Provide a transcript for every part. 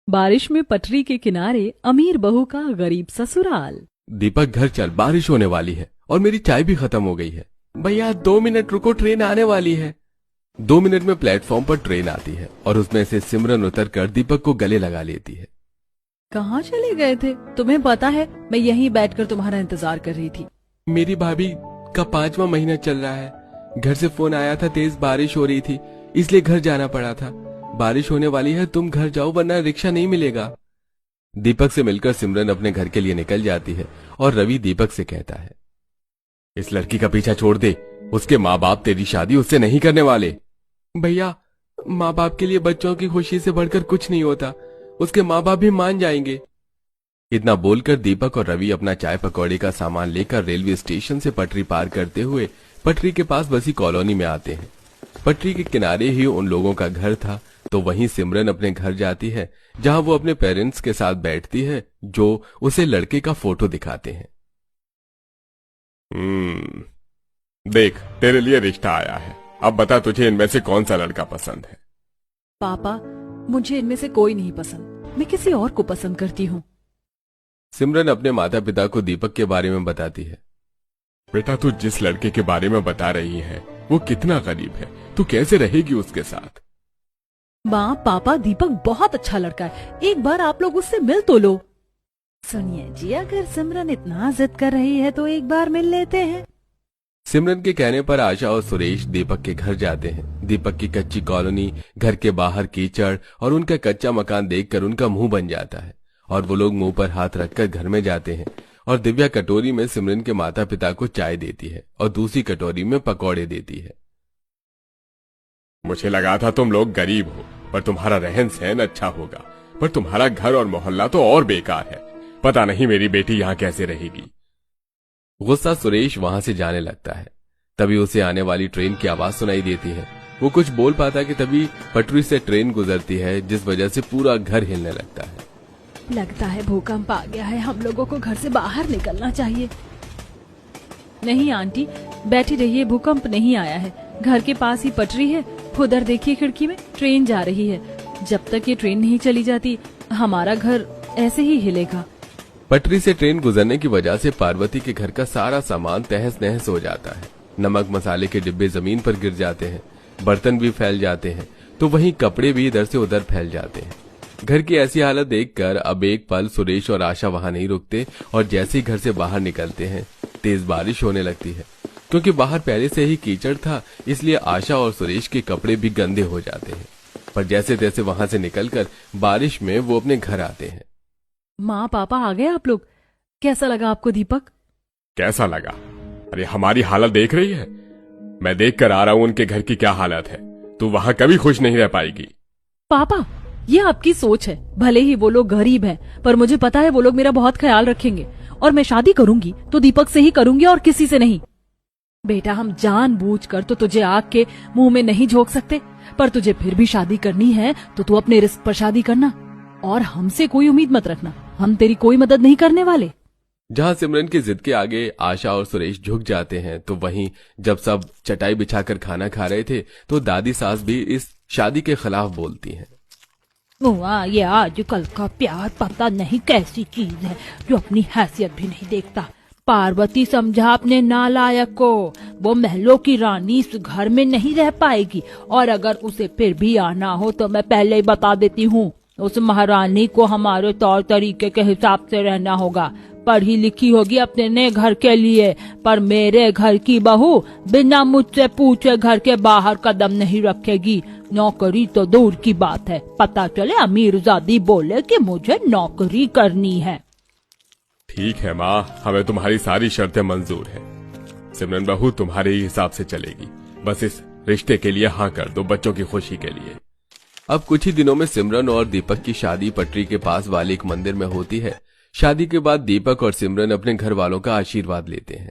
बारिश में पटरी के किनारे अमीर बहू का गरीब ससुराल। दीपक घर चल, बारिश होने वाली है और मेरी चाय भी खत्म हो गई है। भैया 2 मिनट रुको, ट्रेन आने वाली है। 2 मिनट में प्लेटफॉर्म पर ट्रेन आती है और उसमें से सिमरन उतरकर दीपक को गले लगा लेती है। कहाँ चले गए थे? तुम्हें पता है मैं यहीं बैठकर तुम्हारा इंतजार कर रही थी। मेरी भाभी का 5वां महीना चल रहा है। घर से फोन आया था, तेज बारिश हो रही थी इसलिए घर जाना पड़ा था। बारिश होने वाली है, तुम घर जाओ वरना रिक्शा नहीं मिलेगा। दीपक से मिलकर सिमरन अपने घर के लिए निकल जाती है और रवि दीपक से कहता है, इस लड़की का पीछा छोड़ दे, उसके माँ बाप तेरी शादी उससे नहीं करने वाले। भैया माँ बाप के लिए बच्चों की खुशी से बढ़कर कुछ नहीं होता, उसके माँ बाप भी मान जाएंगे। इतना बोलकर दीपक और रवि अपना चाय पकौड़े का सामान लेकर रेलवे स्टेशन से पटरी पार करते हुए पटरी के पास बसी कॉलोनी में आते हैं। पटरी के किनारे ही उन लोगों का घर था, तो वहीं सिमरन अपने घर जाती है जहां वो अपने पेरेंट्स के साथ बैठती है जो उसे लड़के का फोटो दिखाते हैं। देख तेरे लिए रिश्ता आया है, अब बता तुझे इनमें से कौन सा लड़का पसंद है। पापा मुझे इनमें से कोई नहीं पसंद, मैं किसी और को पसंद करती हूँ। सिमरन अपने माता पिता को दीपक के बारे में बताती है। बेटा तू जिस लड़के के बारे में बता रही है वो कितना गरीब है, तू कैसे रहेगी उसके साथ? माँ पापा दीपक बहुत अच्छा लड़का है, एक बार आप लोग उससे मिल तो लो। सुनिए जी, अगर सिमरन इतना जिद कर रही है तो एक बार मिल लेते हैं। सिमरन के कहने पर आशा और सुरेश दीपक के घर जाते हैं। दीपक की कच्ची कॉलोनी, घर के बाहर कीचड़ और उनका कच्चा मकान देखकर उनका मुंह बन जाता है और वो लोग मुंह पर हाथ रखकर घर में जाते हैं और दिव्या कटोरी में सिमरन के माता पिता को चाय देती है और दूसरी कटोरी में पकौड़े देती है। मुझे लगा था तुम लोग गरीब हो पर तुम्हारा रहन सहन अच्छा होगा, पर तुम्हारा घर और मोहल्ला तो और बेकार है। पता नहीं मेरी बेटी यहाँ कैसे रहेगी। गुस्सा सुरेश वहां से जाने लगता है। तभी उसे आने वाली ट्रेन की आवाज सुनाई देती है। वो कुछ बोल पाता कि तभी पटरी से ट्रेन गुजरती है जिस वजह से पूरा घर हिलने लगता है। लगता है भूकंप आ गया है, हम लोगों को घर से बाहर निकलना चाहिए। नहीं आंटी बैठी रहिए, भूकंप नहीं आया है, घर के पास ही पटरी है, उधर देखिए खिड़की में ट्रेन जा रही है। जब तक ये ट्रेन नहीं चली जाती हमारा घर ऐसे ही हिलेगा। पटरी से ट्रेन गुजरने की वजह से पार्वती के घर का सारा सामान तहस नहस हो जाता है। नमक मसाले के डिब्बे जमीन पर गिर जाते हैं, बर्तन भी फैल जाते हैं, तो वहीं कपड़े भी इधर से उधर फैल जाते हैं। घर की ऐसी हालत देखकर अब एक पल सुरेश और आशा वहां नहीं रुकते और जैसे ही घर से बाहर निकलते हैं तेज बारिश होने लगती है। क्योंकि बाहर पहले से ही कीचड़ था इसलिए आशा और सुरेश के कपड़े भी गंदे हो जाते हैं, पर जैसे तैसे वहां से निकलकर बारिश में वो अपने घर आते हैं। माँ पापा आ गए आप लोग, कैसा लगा आपको दीपक? कैसा लगा? अरे हमारी हालत देख रही है, मैं देख कर आ रहा हूँ उनके घर की क्या हालत है। तू वहां कभी खुश नहीं रह पाएगी। पापा ये आपकी सोच है, भले ही वो लोग गरीब हैं, पर मुझे पता है वो लोग मेरा बहुत ख्याल रखेंगे और मैं शादी करूंगी तो दीपक से ही करूंगी और किसी से नहीं। बेटा हम जानबूझकर तो तुझे आग के मुंह में नहीं झोंक सकते, पर तुझे फिर भी शादी करनी है तो तू अपने रिस्क पर शादी करना और हमसे कोई उम्मीद मत रखना, हम तेरी कोई मदद नहीं करने वाले। जहां सिमरन की जिद के आगे आशा और सुरेश झुक जाते हैं तो वहीं जब सब चटाई बिछाकर खाना खा रहे थे तो दादी सास भी इस शादी के खिलाफ बोलती हैं। ये आजकल का प्यार पता नहीं कैसी चीज है जो अपनी हैसियत भी नहीं देखता। पार्वती समझा अपने नालायक को, वो महलों की रानी इस घर में नहीं रह पाएगी और अगर उसे फिर भी आना हो तो मैं पहले ही बता देती हूँ, उस महारानी को हमारे तौर तरीके के हिसाब से रहना होगा। पढ़ी लिखी होगी अपने नए घर के लिए, पर मेरे घर की बहू बिना मुझसे पूछे घर के बाहर कदम नहीं रखेगी। नौकरी तो दूर की बात है, पता चले अमीरजादी बोले कि मुझे नौकरी करनी है। ठीक है माँ, हमें तुम्हारी सारी शर्तें मंजूर है। सिमरन बहू तुम्हारे ही हिसाब से चलेगी, बस इस रिश्ते के लिए हाँ कर दो, बच्चों की खुशी के लिए। अब कुछ ही दिनों में सिमरन और दीपक की शादी पटरी के पास वाले एक मंदिर में होती है। शादी के बाद दीपक और सिमरन अपने घर वालों का आशीर्वाद लेते हैं।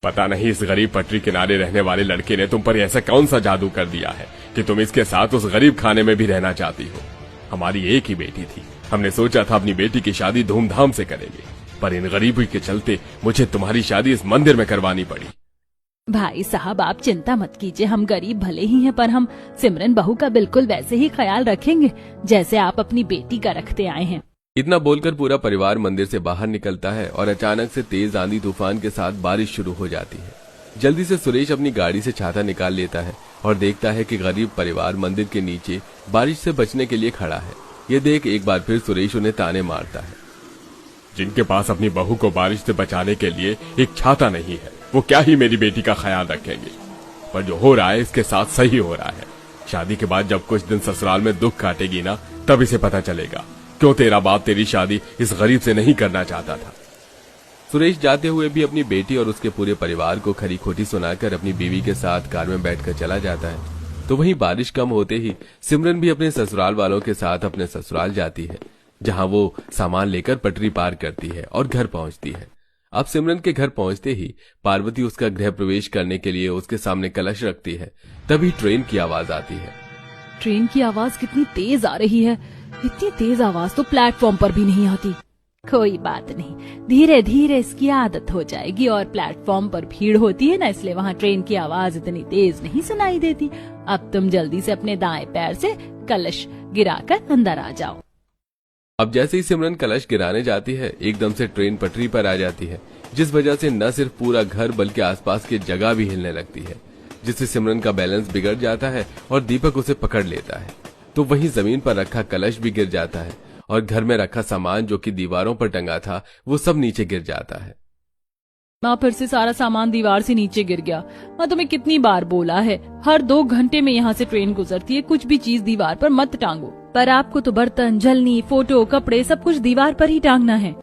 पता नहीं इस गरीब पटरी किनारे रहने वाले लड़के ने तुम पर ऐसा कौन सा जादू कर दिया है कि तुम इसके साथ उस गरीब खाने में भी रहना चाहती हो। हमारी एक ही बेटी थी, हमने सोचा था अपनी बेटी की शादी धूमधाम से करेंगे, पर इन गरीबी के चलते मुझे तुम्हारी शादी इस मंदिर में करवानी पड़ी। भाई साहब आप चिंता मत कीजिए, हम गरीब भले ही हैं पर हम सिमरन बहू का बिल्कुल वैसे ही ख्याल रखेंगे जैसे आप अपनी बेटी का रखते आए हैं। इतना बोलकर पूरा परिवार मंदिर से बाहर निकलता है और अचानक से तेज आंधी तूफान के साथ बारिश शुरू हो जाती है। जल्दी से सुरेश अपनी गाड़ी से छाता निकाल लेता है और देखता है कि गरीब परिवार मंदिर के नीचे बारिश से बचने के लिए खड़ा है। ये देख एक बार फिर सुरेश उन्हें ताने मारता है। जिनके पास अपनी बहू को बारिश से बचाने के लिए एक छाता नहीं है, वो क्या ही मेरी बेटी का ख्याल रखेंगे। पर जो हो रहा है इसके साथ सही हो रहा है। शादी के बाद जब कुछ दिन ससुराल में दुख काटेगी ना, तब इसे पता चलेगा क्यों तेरा बाप तेरी शादी इस गरीब से नहीं करना चाहता था। सुरेश जाते हुए भी अपनी बेटी और उसके पूरे परिवार को खरी खोटी सुनाकर अपनी बीवी के साथ कार में बैठकर चला जाता है। तो वहीं बारिश कम होते ही सिमरन भी अपने ससुराल वालों के साथ अपने ससुराल जाती है, जहां वो सामान लेकर पटरी पार करती है और घर पहुंचती है। अब सिमरन के घर पहुंचते ही पार्वती उसका गृह प्रवेश करने के लिए उसके सामने कलश रखती है। तभी ट्रेन की आवाज आती है। ट्रेन की आवाज कितनी तेज आ रही है, इतनी तेज आवाज तो प्लेटफॉर्म पर भी नहीं आती। कोई बात नहीं, धीरे धीरे इसकी आदत हो जाएगी। और प्लेटफॉर्म पर भीड़ होती है ना, इसलिए वहाँ ट्रेन की आवाज इतनी तेज नहीं सुनाई देती। अब तुम जल्दी से अपने दाएं पैर से कलश गिराकर अंदर आ जाओ। अब जैसे ही सिमरन कलश गिराने जाती है, एकदम से ट्रेन पटरी पर आ जाती है, जिस वजह से न सिर्फ पूरा घर बल्कि आसपास की जगह भी हिलने लगती है, जिससे सिमरन का बैलेंस बिगड़ जाता है और दीपक उसे पकड़ लेता है। तो वहीं जमीन पर रखा कलश भी गिर जाता है और घर में रखा सामान जो कि दीवारों पर टंगा था वो सब नीचे गिर जाता है। माँ फिर से सारा सामान दीवार से नीचे गिर गया। माँ तुम्हें कितनी बार बोला है, हर 2 घंटे में यहाँ से ट्रेन गुजरती है, कुछ भी चीज दीवार पर मत टांगो। पर आपको तो बर्तन, झलनी, फोटो, कपड़े सब कुछ दीवार पर ही टांगना है।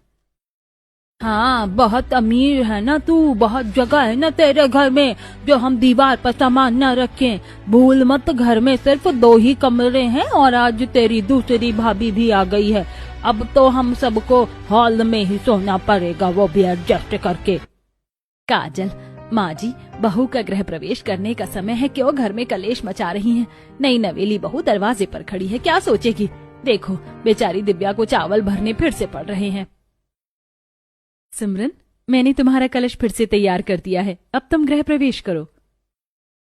हाँ, बहुत अमीर है ना तू, बहुत जगह है ना तेरे घर में जो हम दीवार पर सामान न रखें। भूल मत, घर में सिर्फ 2 ही कमरे हैं और आज तेरी दूसरी भाभी भी आ गई है। अब तो हम सबको हॉल में ही सोना पड़ेगा, वो भी एडजस्ट करके। काजल, माँ जी, बहू का गृह प्रवेश करने का समय है, क्यों घर में कलेश मचा रही हैं? नई नवेली बहू दरवाजे पर खड़ी है, क्या सोचेगी? देखो बेचारी दिव्या को चावल भरने फिर से पड़ रहे हैं। सिमरन, मैंने तुम्हारा कलश फिर से तैयार कर दिया है, अब तुम गृह प्रवेश करो।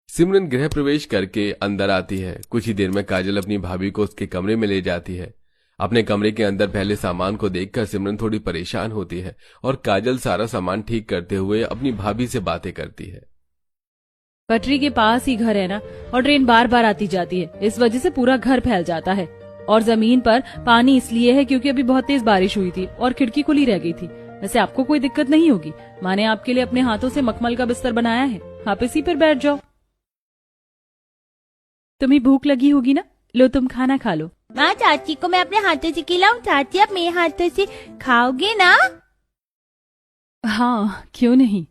सिमरन गृह प्रवेश करके अंदर आती है। कुछ ही देर में काजल अपनी भाभी को उसके कमरे में ले जाती है। अपने कमरे के अंदर पहले सामान को देखकर सिमरन थोड़ी परेशान होती है और काजल सारा सामान ठीक करते हुए अपनी भाभी से बातें करती है। पटरी के पास ही घर है ना, और ट्रेन बार बार आती जाती है, इस वजह से पूरा घर फैल जाता है। और जमीन पर पानी इसलिए है क्योंकि अभी बहुत तेज बारिश हुई थी और खिड़की खुली रह गई थी। वैसे आपको कोई दिक्कत नहीं होगी, माँ ने आपके लिए अपने हाथों से मखमल का बिस्तर बनाया है, आप इसी पर बैठ जाओ। तुम्हें भूख लगी होगी ना, लो तुम खाना खा लो। माँ, चाची को मैं अपने हाथों से खिलाऊं? चाची आप मेरे हाथों से खाओगे ना? हाँ, क्यों नहीं।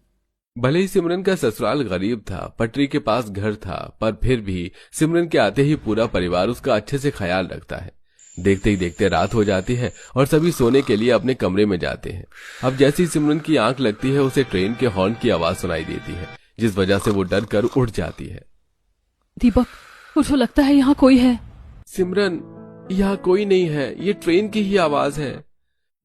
भले ही सिमरन का ससुराल गरीब था, पटरी के पास घर था, पर फिर भी सिमरन के आते ही पूरा परिवार उसका अच्छे से ख्याल रखता है। देखते ही देखते रात हो जाती है और सभी सोने के लिए अपने कमरे में जाते हैं। अब जैसे ही सिमरन की आंख लगती है, उसे ट्रेन के हॉर्न की आवाज सुनाई देती है, जिस वजह से वो डर कर उठ जाती है। दीपक, मुझे लगता है यहाँ कोई है। सिमरन, यहाँ कोई नहीं है, ये ट्रेन की ही आवाज है।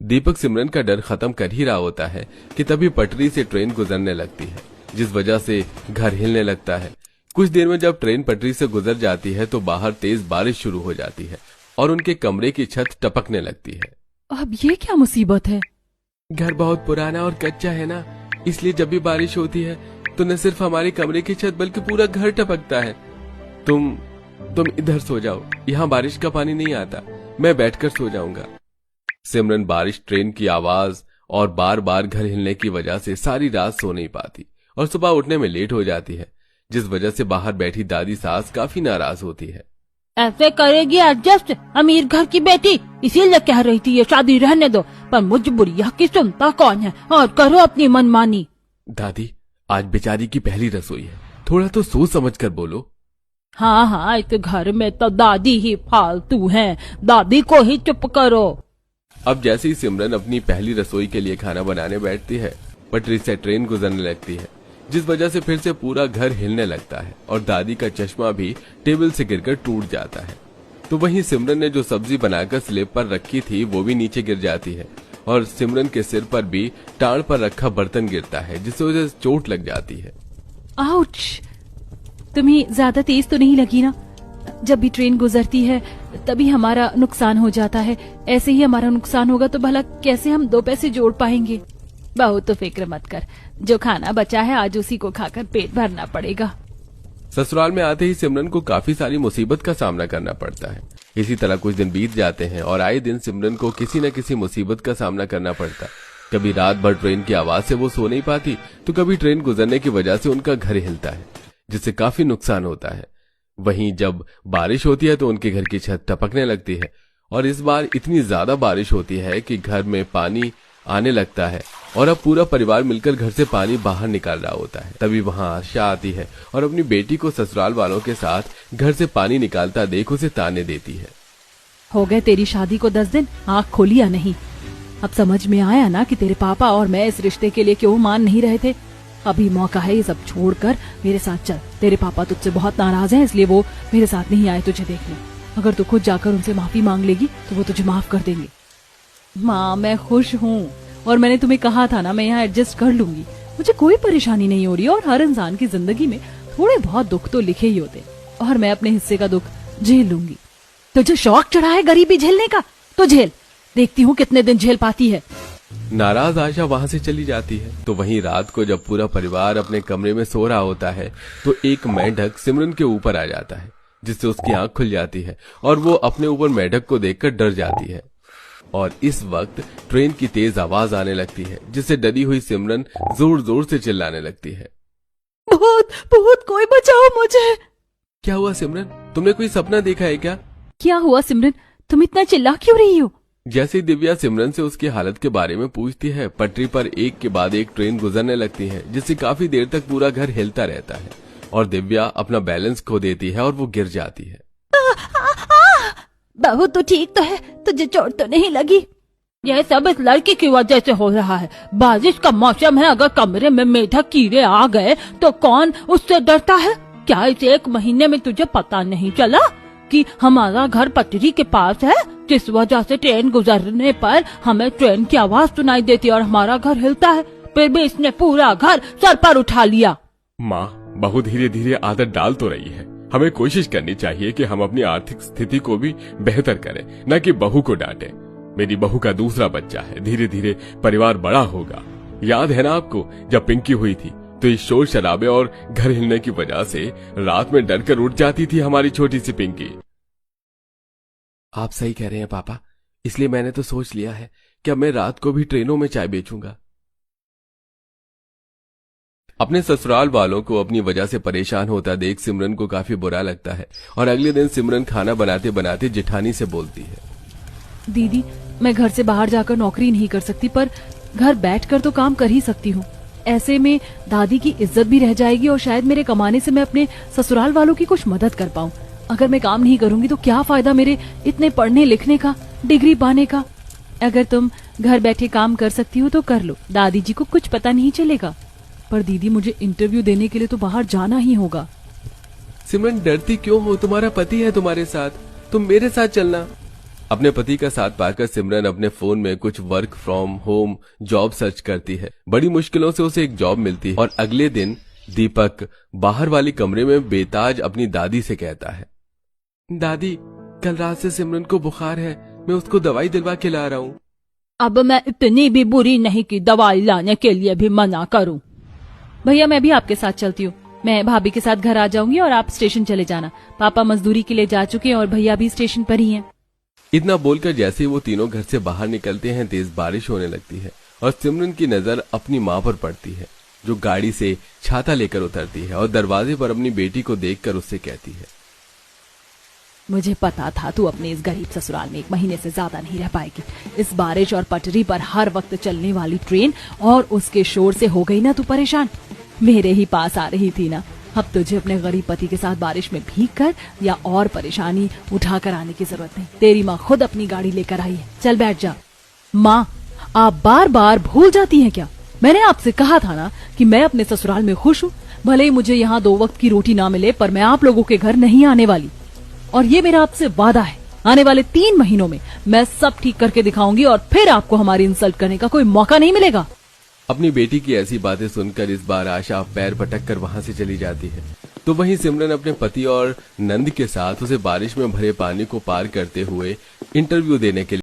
दीपक सिमरन का डर खत्म कर ही रहा होता है कि तभी पटरी से ट्रेन गुजरने लगती है, जिस वजह से घर हिलने लगता है। कुछ देर में जब ट्रेन पटरी से गुजर जाती है तो बाहर तेज बारिश शुरू हो जाती है और उनके कमरे की छत टपकने लगती है। अब ये क्या मुसीबत है? घर बहुत पुराना और कच्चा है ना, इसलिए जब भी बारिश होती है तो न सिर्फ हमारे कमरे की छत बल्कि पूरा घर टपकता है। तुम इधर सो जाओ, यहाँ बारिश का पानी नहीं आता, मैं बैठकर सो जाऊंगा। सिमरन बारिश, ट्रेन की आवाज और बार बार घर हिलने की वजह से सारी रात सो नहीं पाती और सुबह उठने में लेट हो जाती है, जिस वजह से बाहर बैठी दादी सास काफी नाराज होती है। ऐसे करेगी एडजस्ट, अमीर घर की बेटी, इसीलिए कह रही थी ये शादी रहने दो, पर मुझ बुढ़िया की सुनता कौन है, और करो अपनी मनमानी। दादी, आज बेचारी की पहली रसोई है, थोड़ा तो सोच समझ कर बोलो। हाँ हाँ, इस घर में तो दादी ही फालतू है, दादी को ही चुप करो। अब जैसे ही सिमरन अपनी पहली रसोई के लिए खाना बनाने बैठती है, पटरी से ट्रेन गुजरने लगती है, जिस वजह से फिर से पूरा घर हिलने लगता है और दादी का चश्मा भी टेबल से गिरकर टूट जाता है। तो वहीं सिमरन ने जो सब्जी बनाकर स्लेब पर रखी थी वो भी नीचे गिर जाती है और सिमरन के सिर पर भी टाड़ पर रखा बर्तन गिरता है, जिससे उसे चोट लग जाती है। आउच! तुम्हें ज्यादा तेज तो नहीं लगी ना? जब भी ट्रेन गुजरती है तभी हमारा नुकसान हो जाता है। ऐसे ही हमारा नुकसान होगा तो भला कैसे हम 2 पैसे जोड़ पाएंगे? बहू तो फिक्र मत कर, जो खाना बचा है आज उसी को खाकर पेट भरना पड़ेगा। ससुराल में आते ही सिमरन को काफी सारी मुसीबत का सामना करना पड़ता है। इसी तरह कुछ दिन बीत जाते हैं और आए दिन सिमरन को किसी न किसी मुसीबत का सामना करना पड़ता है। कभी रात भर ट्रेन की आवाज से वो सो नहीं पाती, तो कभी ट्रेन गुजरने की वजह से उनका घर हिलता है, जिससे काफी नुकसान होता है। वहीं जब बारिश होती है तो उनके घर की छत टपकने लगती है और इस बार इतनी ज्यादा बारिश होती है कि घर में पानी आने लगता है और अब पूरा परिवार मिलकर घर से पानी बाहर निकाल रहा होता है। तभी वहां आशा आती है और अपनी बेटी को ससुराल वालों के साथ घर से पानी निकालता देख उसे ताने देती है। हो गए तेरी शादी को 10 दिन, आँख खोली या नहीं? अब समझ में आया ना कि तेरे पापा और मैं इस रिश्ते के लिए क्यों मान नहीं रहे थे? अभी मौका है ये सब छोड़कर मेरे साथ चल। तेरे पापा तुझसे बहुत नाराज हैं, इसलिए वो मेरे साथ नहीं आए तुझे देखने। अगर तू खुद जाकर उनसे माफी मांग लेगी तो वो तुझे माफ कर देंगे। माँ, मैं खुश हूँ और मैंने तुम्हें कहा था ना, मैं यहाँ एडजस्ट कर लूंगी। मुझे कोई परेशानी नहीं हो रही और हर इंसान की जिंदगी में थोड़े बहुत दुख तो लिखे ही होते और मैं अपने हिस्से का दुख झेल लूंगी। तुझे शौक चढ़ा है गरीबी झेलने का, तो झेल, देखती हूँ कितने दिन झेल पाती है। नाराज आशा वहां से चली जाती है। तो वहीं रात को जब पूरा परिवार अपने कमरे में सो रहा होता है तो एक मेंढक सिमरन के ऊपर आ जाता है, जिससे उसकी आंख खुल जाती है और वो अपने ऊपर मेंढक को देखकर डर जाती है। और इस वक्त ट्रेन की तेज आवाज आने लगती है, जिससे डरी हुई सिमरन जोर जोर से चिल्लाने लगती है, बहुत बहुत, कोई बचाओ मुझे। क्या हुआ सिमरन, तुमने कोई सपना देखा है क्या? क्या हुआ सिमरन, तुम इतना चिल्ला क्यों रही हो? जैसे दिव्या सिमरन से उसकी हालत के बारे में पूछती है, पटरी पर एक के बाद एक ट्रेन गुजरने लगती है, जिससे काफी देर तक पूरा घर हिलता रहता है और दिव्या अपना बैलेंस खो देती है और वो गिर जाती है। बहू तो ठीक तो है, तुझे चोट तो नहीं लगी? यह सब इस लड़की की वजह से हो रहा है। बारिश का मौसम है, अगर कमरे में मेढक कीड़े आ गए तो कौन उससे डरता है? क्या इस 1 महीने में तुझे पता नहीं चला कि हमारा घर पटरी के पास है, जिस वजह से ट्रेन गुजरने पर हमें ट्रेन की आवाज सुनाई देती है और हमारा घर हिलता है, फिर भी इसने पूरा घर सर पर उठा लिया। माँ, बहू धीरे धीरे आदत डाल तो रही है। हमें कोशिश करनी चाहिए कि हम अपनी आर्थिक स्थिति को भी बेहतर करें, न कि बहू को डांटें। मेरी बहू का दूसरा बच्चा है, धीरे धीरे परिवार बड़ा होगा। याद है ना आपको, जब पिंकी हुई थी तो इस शोर शराबे और घर हिलने की वजह से रात में डर कर उठ जाती थी हमारी छोटी सी पिंकी। आप सही कह रहे हैं पापा, इसलिए मैंने तो सोच लिया है कि अब मैं रात को भी ट्रेनों में चाय बेचूंगा। अपने ससुराल वालों को अपनी वजह से परेशान होता देख सिमरन को काफी बुरा लगता है और अगले दिन सिमरन खाना बनाते बनाते जेठानी से बोलती है, दीदी, मैं घर से बाहर जाकर नौकरी नहीं कर सकती, पर घर बैठकर तो काम कर ही सकती हूँ। ऐसे में दादी की इज्जत भी रह जाएगी और शायद मेरे कमाने से मैं अपने ससुराल वालों की कुछ मदद कर पाऊँ। अगर मैं काम नहीं करूंगी तो क्या फायदा मेरे इतने पढ़ने लिखने का, डिग्री पाने का। अगर तुम घर बैठे काम कर सकती हो तो कर लो, दादी जी को कुछ पता नहीं चलेगा। पर दीदी, मुझे इंटरव्यू देने के लिए तो बाहर जाना ही होगा। सिमरन डरती क्यों हो, तुम्हारा पति है तुम्हारे साथ, तुम मेरे साथ चलना। अपने पति का साथ पाकर सिमरन अपने फोन में कुछ work from home job search करती है। बड़ी मुश्किलों से उसे एक जॉब मिलती है और अगले दिन दीपक बाहर वाली कमरे में बेताज अपनी दादी से कहता है, दादी, कल रात से सिमरन को बुखार है, मैं उसको दवाई दिलवा के ला रहा हूँ। अब मैं इतनी भी बुरी नहीं कि दवाई लाने के लिए भी मना करूं। भैया, मैं भी आपके साथ चलती हूँ। मैं भाभी के साथ घर आ जाऊंगी और आप स्टेशन चले जाना। पापा मजदूरी के लिए जा चुके हैं और भैया भी स्टेशन पर ही हैं। इतना बोलकर जैसे ही वो तीनों घर से बाहर निकलते हैं, तेज बारिश होने लगती है और सिमरन की नजर अपनी माँ पर पड़ती है, जो गाड़ी से छाता लेकर उतरती है और दरवाजे पर अपनी बेटी को देखकर उससे कहती है, मुझे पता था तू अपने इस गरीब ससुराल में 1 महीने से ज्यादा नहीं रह पाएगी। इस बारिश और पटरी पर हर वक्त चलने वाली ट्रेन और उसके शोर से हो गई ना तू परेशान। मेरे ही पास आ रही थी ना। अब तुझे अपने गरीब पति के साथ बारिश में भीग कर या और परेशानी उठा कर आने की जरूरत नहीं। तेरी माँ खुद अपनी गाड़ी लेकर आई है, चल बैठ जा। माँ, आप बार बार भूल जाती हैं क्या? मैंने आपसे कहा था ना कि मैं अपने ससुराल में खुश हूँ। भले ही मुझे यहाँ 2 वक्त की रोटी ना मिले, पर मैं आप लोगों के घर नहीं आने वाली। और ये मेरा आपसे वादा है, आने वाले 3 महीनों में मैं सब ठीक करके दिखाऊंगी और फिर आपको हमारी इंसल्ट करने का कोई मौका नहीं मिलेगा। अपनी बेटी की ऐसी बातें सुनकर इस बार आशा पैर पटक कर वहां से चली जाती है। तो वहीं सिमरन अपने पति और नंद के साथ उसे बारिश में भरे पानी को पार करते हुए इंटरव्यू देने के लिए